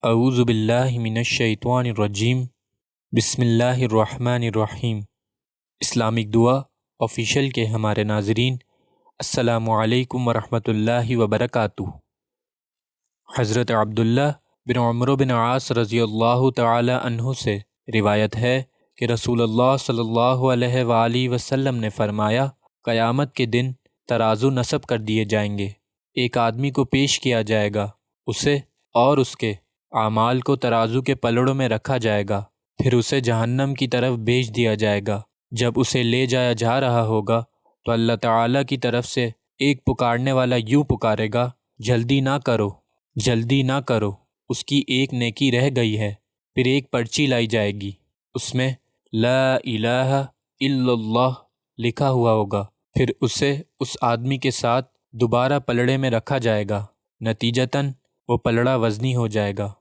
اعوذ باللہ من الشیطان الرجیم بسم اللہ الرحمن الرحیم۔ اسلامک دعا آفیشیل کے ہمارے ناظرین، السلام علیکم ورحمۃ اللہ وبرکاتہ۔ حضرت عبداللہ بن عمرو بن عاص رضی اللہ تعالی عنہ سے روایت ہے کہ رسول اللہ صلی اللہ علیہ وآلہ وسلم نے فرمایا، قیامت کے دن ترازو نصب کر دیے جائیں گے۔ ایک آدمی کو پیش کیا جائے گا، اسے اور اس کے اعمال کو ترازو کے پلڑوں میں رکھا جائے گا، پھر اسے جہنم کی طرف بھیج دیا جائے گا۔ جب اسے لے جایا جا رہا ہوگا تو اللہ تعالیٰ کی طرف سے ایک پکارنے والا یوں پکارے گا، جلدی نہ کرو، جلدی نہ کرو، اس کی ایک نیکی رہ گئی ہے۔ پھر ایک پرچی لائی جائے گی، اس میں لا الہ الا اللہ لکھا ہوا ہوگا۔ پھر اسے اس آدمی کے ساتھ دوبارہ پلڑے میں رکھا جائے گا، نتیجتاً وہ پلڑا وزنی ہو جائے گا۔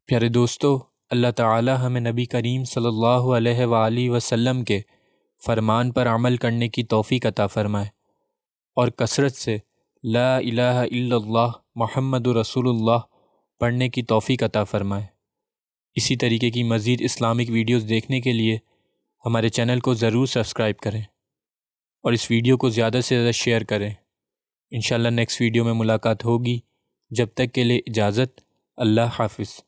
پیارے دوستو، اللہ تعالی ہمیں نبی کریم صلی اللہ علیہ وآلہ وسلم کے فرمان پر عمل کرنے کی توفیق عطا فرمائے، اور کثرت سے لا الہ الا اللہ محمد رسول اللہ پڑھنے کی توفیق عطا فرمائے۔ اسی طریقے کی مزید اسلامک ویڈیوز دیکھنے کے لیے ہمارے چینل کو ضرور سبسکرائب کریں اور اس ویڈیو کو زیادہ سے زیادہ شیئر کریں۔ انشاءاللہ نیکسٹ ویڈیو میں ملاقات ہوگی، جب تک کے لیے اجازت، اللہ حافظ۔